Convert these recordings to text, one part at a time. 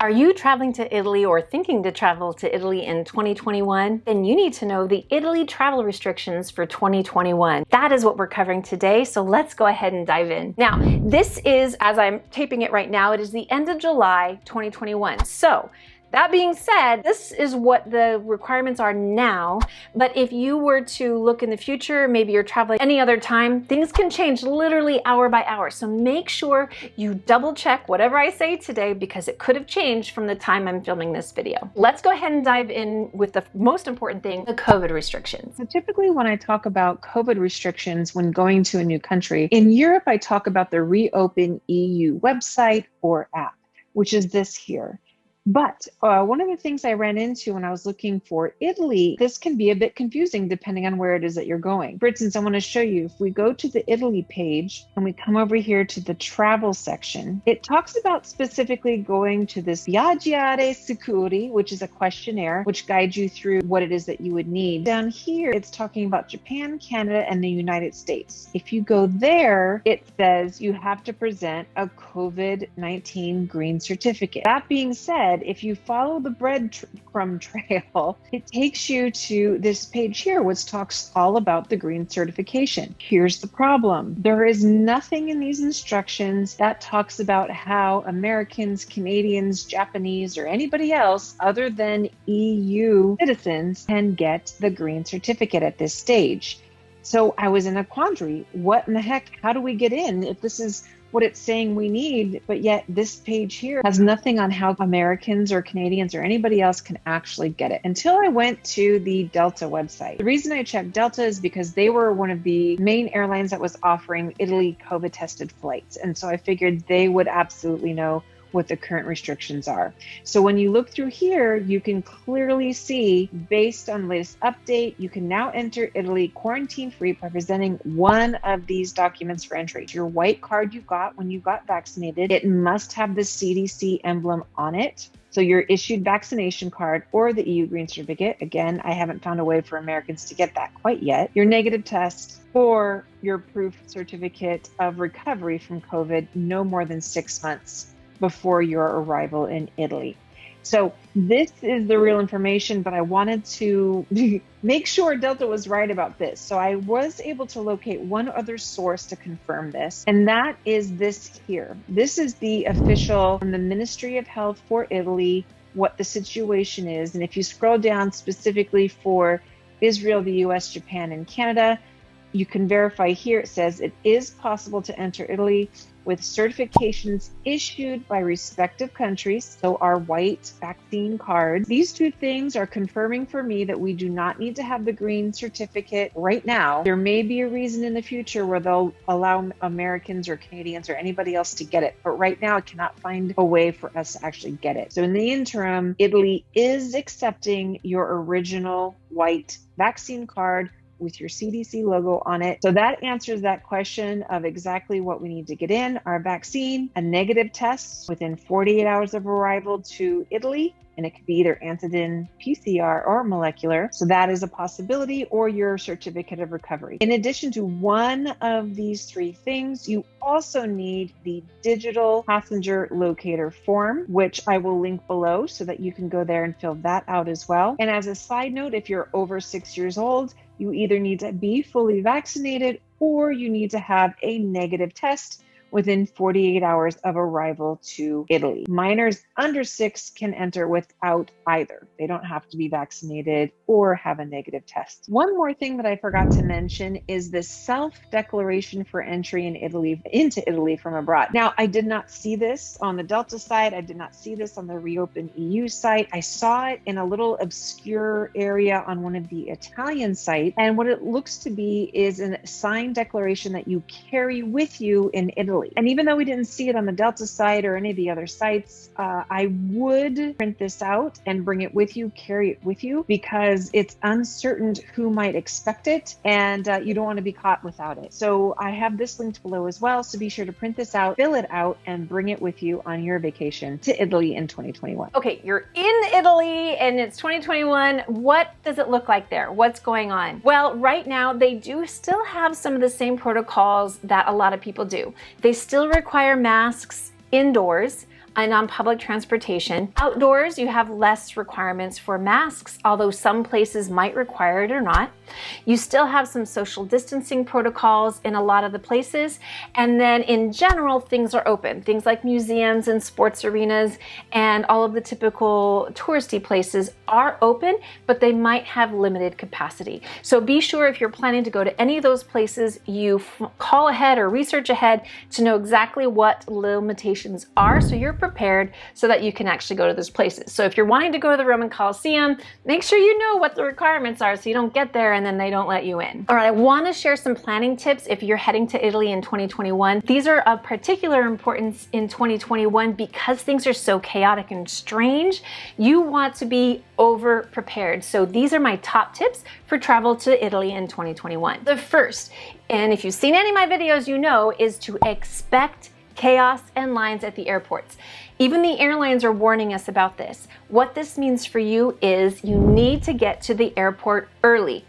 Are you traveling to Italy or thinking to travel to Italy in 2021? Then you need to know the Italy travel restrictions for 2021. That is what we're covering today, so let's go ahead and dive in. Now, this is, as I'm taping it right now, it is the end of July 2021. So, that being said, this is what the requirements are now, but if you were to look in the future, maybe you're traveling any other time, things can change literally hour by hour. So make sure you double check whatever I say today because it could have changed from the time I'm filming this video. Let's go ahead and dive in with the most important thing, the COVID restrictions. So typically when I talk about COVID restrictions when going to a new country, in Europe, I talk about the Reopen EU website or app, which is this here. But one of the things I ran into when I was looking for Italy, this can be a bit confusing depending on where it is that you're going. For instance, I want to show you, if we go to the Italy page and we come over here to the travel section, it talks about specifically going to this Viaggiare Sicuri, which is a questionnaire which guides you through what it is that you would need. Down here, it's talking about Japan, Canada, and the United States. If you go there, it says you have to present a COVID-19 green certificate. That being said, if you follow the breadcrumb trail, it takes you to this page here, which talks all about the green certification. Here's the problem. There is nothing in these instructions that talks about how Americans, Canadians, Japanese, or anybody else other than EU citizens can get the green certificate at this stage. So I was in a quandary. What in the heck? How do we get in if this is what it's saying we need, but yet this page here has nothing on how Americans or Canadians or anybody else can actually get it, until I went to the Delta website. The reason I checked Delta is because they were one of the main airlines that was offering Italy COVID tested flights. And so I figured they would absolutely know what the current restrictions are. So when you look through here, you can clearly see, based on the latest update, you can now enter Italy quarantine-free by presenting one of these documents for entry. Your white card you got when you got vaccinated, it must have the CDC emblem on it. So your issued vaccination card or the EU green certificate. Again, I haven't found a way for Americans to get that quite yet. Your negative test or your proof certificate of recovery from COVID no more than 6 months before your arrival in Italy. So this is the real information, but I wanted to make sure Delta was right about this. So I was able to locate one other source to confirm this, and that is this here. This is the official from the Ministry of Health for Italy, what the situation is. And if you scroll down specifically for Israel, the US, Japan, and Canada, you can verify here. It says it is possible to enter Italy with certifications issued by respective countries, so our white vaccine cards. These two things are confirming for me that we do not need to have the green certificate right now. There may be a reason in the future where they'll allow Americans or Canadians or anybody else to get it, but right now I cannot find a way for us to actually get it. So in the interim, Italy is accepting your original white vaccine card with your CDC logo on it. So that answers that question of exactly what we need to get in: our vaccine, a negative test within 48 hours of arrival to Italy, and it could be either antigen, PCR, or molecular. So that is a possibility, or your certificate of recovery. In addition to one of these three things, you also need the digital passenger locator form, which I will link below so that you can go there and fill that out as well. And as a side note, if you're over 6 years old, you either need to be fully vaccinated or you need to have a negative test within 48 hours of arrival to Italy. Minors under 6 can enter without either. They don't have to be vaccinated or have a negative test. One more thing that I forgot to mention is the self-declaration for entry into Italy from abroad. Now, I did not see this on the Delta site. I did not see this on the Reopen EU site. I saw it in a little obscure area on one of the Italian sites. And what it looks to be is a signed declaration that you carry with you in Italy. And even though we didn't see it on the Delta site or any of the other sites, I would print this out and bring it with you, carry it with you, because it's uncertain who might expect it, and you don't want to be caught without it. So I have this linked below as well, so be sure to print this out, fill it out, and bring it with you on your vacation to Italy in 2021. Okay, you're in Italy and it's 2021. What does it look like there? What's going on? Well, right now they do still have some of the same protocols that a lot of people do. They still require masks indoors. and on public transportation. Outdoors, you have less requirements for masks, although some places might require it or not. You still have some social distancing protocols in a lot of the places. And then in general, things are open. Things like museums and sports arenas and all of the typical touristy places are open, but they might have limited capacity. So be sure if you're planning to go to any of those places, you call ahead or research ahead to know exactly what limitations are so you're prepared so that you can actually go to those places. So if you're wanting to go to the Roman Colosseum, make sure you know what the requirements are so you don't get there and then they don't let you in. All right, I want to share some planning tips if you're heading to Italy in 2021. These are of particular importance in 2021 because things are so chaotic and strange. You want to be over prepared. So these are my top tips for travel to Italy in 2021. The first, and if you've seen any of my videos, you know, is to expect chaos and lines at the airports. Even the airlines are warning us about this. What this means for you is you need to get to the airport early.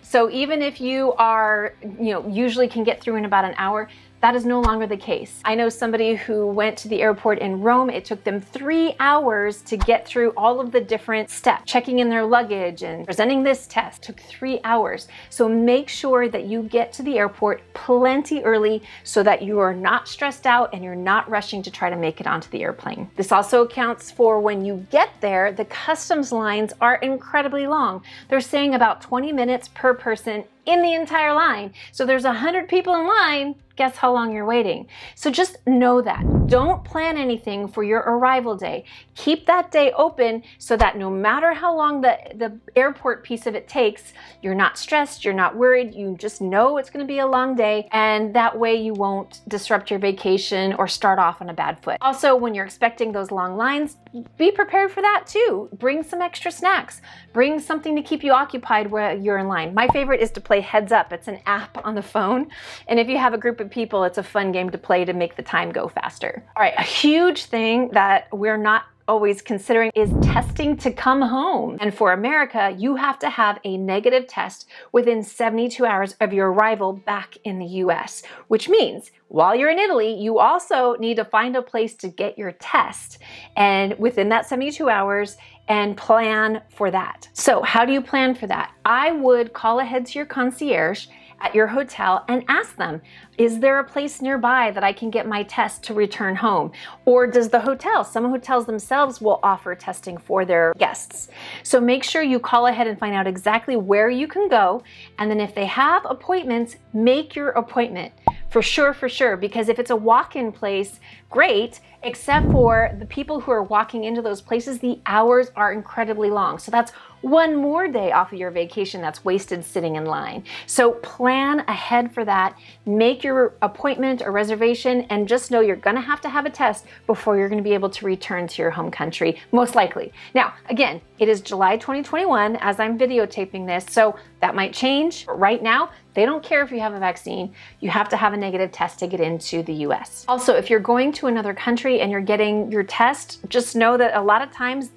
So even if you are, usually can get through in about an hour, that is no longer the case. I know somebody who went to the airport in Rome. It took them 3 hours to get through all of the different steps, checking in their luggage and presenting this test. It took 3 hours. So make sure that you get to the airport plenty early so that you are not stressed out and you're not rushing to try to make it onto the airplane. This also accounts for when you get there, the customs lines are incredibly long. They're saying about 20 minutes per person in the entire line. So there's 100 people in line. Guess how long you're waiting. So just know that. Don't plan anything for your arrival day. Keep that day open so that no matter how long the airport piece of it takes, you're not stressed, you're not worried, you just know it's gonna be a long day, and that way you won't disrupt your vacation or start off on a bad foot. Also, when you're expecting those long lines, be prepared for that too. Bring some extra snacks. Bring something to keep you occupied while you're in line. My favorite is to play Heads Up. It's an app on the phone. And if you have a group of people, it's a fun game to play to make the time go faster. All right, a huge thing that we're not always considering is testing to come home. And for America, you have to have a negative test within 72 hours of your arrival back in the US, which means while you're in Italy, you also need to find a place to get your test and within that 72 hours and plan for that. So how do you plan for that? I would call ahead to your concierge at your hotel and ask them, is there a place nearby that I can get my test to return home? Or does the hotel, some hotels themselves will offer testing for their guests. So make sure you call ahead and find out exactly where you can go. And then if they have appointments, make your appointment. For sure, because if it's a walk-in place, great, except for the people who are walking into those places, the hours are incredibly long. So that's one more day off of your vacation that's wasted sitting in line. So plan ahead for that, make your appointment or reservation, and just know you're gonna have to have a test before you're gonna be able to return to your home country, most likely. Now, again, it is July 2021 as I'm videotaping this, so that might change. But right now, they don't care if you have a vaccine. You have to have a negative test to get into the US. Also, if you're going to another country and you're getting your test, just know that a lot of times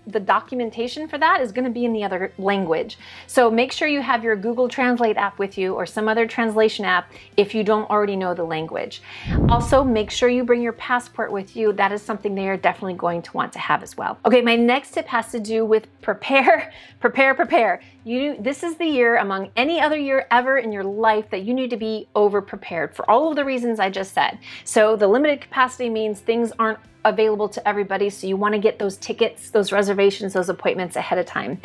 the documentation for that is going to be in the other language. So make sure you have your Google Translate app with you or some other translation app if you don't already know the language. Also, make sure you bring your passport with you. That is something they are definitely going to want to have as well. Okay, my next tip has to do with prepare. This is the year among any other year ever in your life that you need to be over prepared for all of the reasons I just said. So the limited capacity means things aren't available to everybody, so you want to get those tickets, those reservations, those appointments ahead of time.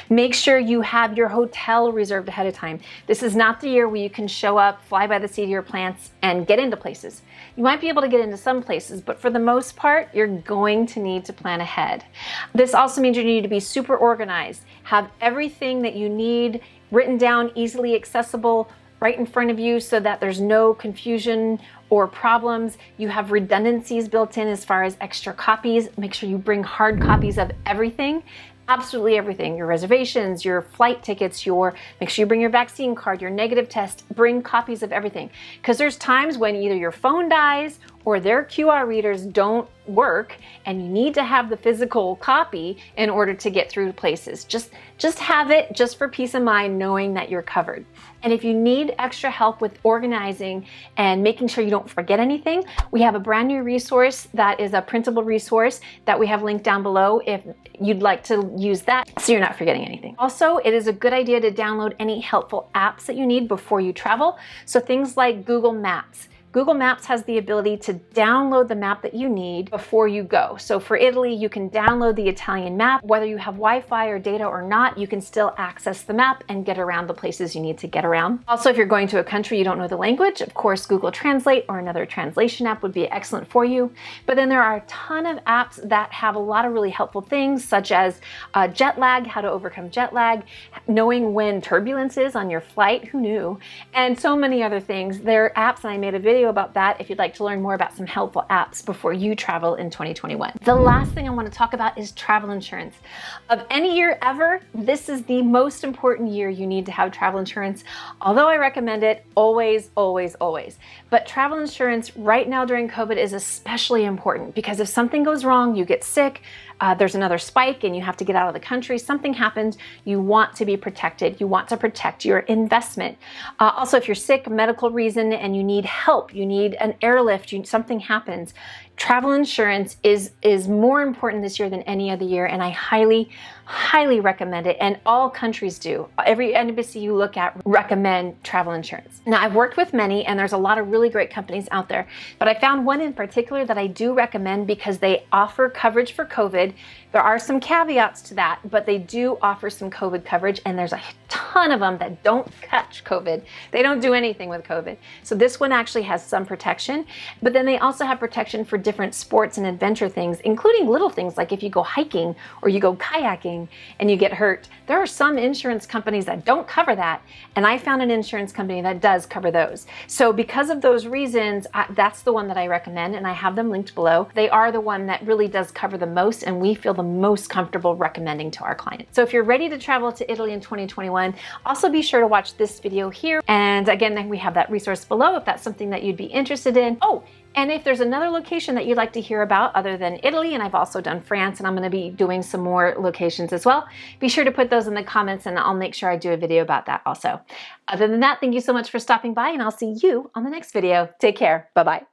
Make sure you have your hotel reserved ahead of time. This is not the year where you can show up, fly by the seat of your pants, and get into places. You might be able to get into some places, but for the most part, you're going to need to plan ahead. This also means you need to be super organized, have everything that you need written down, easily accessible, right in front of you so that there's no confusion or problems. You have redundancies built in as far as extra copies. Make sure you bring hard copies of everything. Absolutely everything, your reservations, your flight tickets, make sure you bring your vaccine card, your negative test, bring copies of everything. Because there's times when either your phone dies or their QR readers don't work and you need to have the physical copy in order to get through places. Just have it just for peace of mind, knowing that you're covered. And if you need extra help with organizing and making sure you don't forget anything, we have a brand new resource that is a printable resource that we have linked down below if you'd like to use that so you're not forgetting anything. Also, it is a good idea to download any helpful apps that you need before you travel. So things like Google Maps. Google Maps has the ability to download the map that you need before you go. So for Italy, you can download the Italian map. Whether you have Wi-Fi or data or not, you can still access the map and get around the places you need to get around. Also, if you're going to a country you don't know the language, of course, Google Translate or another translation app would be excellent for you. But then there are a ton of apps that have a lot of really helpful things, such as jet lag, how to overcome jet lag, knowing when turbulence is on your flight, who knew, and so many other things. There are apps, and I made a video about that if you'd like to learn more about some helpful apps before you travel in 2021. The last thing I want to talk about is travel insurance. Of any year ever, this is the most important year you need to have travel insurance, although I recommend it always, always, always. But travel insurance right now during COVID is especially important because if something goes wrong, you get sick, there's another spike and you have to get out of the country, something happens, you want to be protected. You want to protect your investment. Also, if you're sick, medical reason, and you need help, you need an airlift, something happens, travel insurance is more important this year than any other year, and I highly, highly recommend it, and all countries do. Every embassy you look at recommend travel insurance. Now, I've worked with many, and there's a lot of really great companies out there, but I found one in particular that I do recommend because they offer coverage for COVID. There are some caveats to that, but they do offer some COVID coverage, and there's a ton of them that don't catch COVID. They don't do anything with COVID. So this one actually has some protection, but then they also have protection for different sports and adventure things, including little things like if you go hiking or you go kayaking and you get hurt. There are some insurance companies that don't cover that, and I found an insurance company that does cover those. So because of those reasons, that's the one that I recommend, and I have them linked below. They are the one that really does cover the most, and we feel the most comfortable recommending to our clients. So if you're ready to travel to Italy in 2021, also be sure to watch this video here. And again, we have that resource below if that's something that you'd be interested in. Oh, and if there's another location that you'd like to hear about other than Italy, and I've also done France, and I'm going to be doing some more locations as well, be sure to put those in the comments and I'll make sure I do a video about that also. Other than that, thank you so much for stopping by, and I'll see you on the next video. Take care. Bye-bye.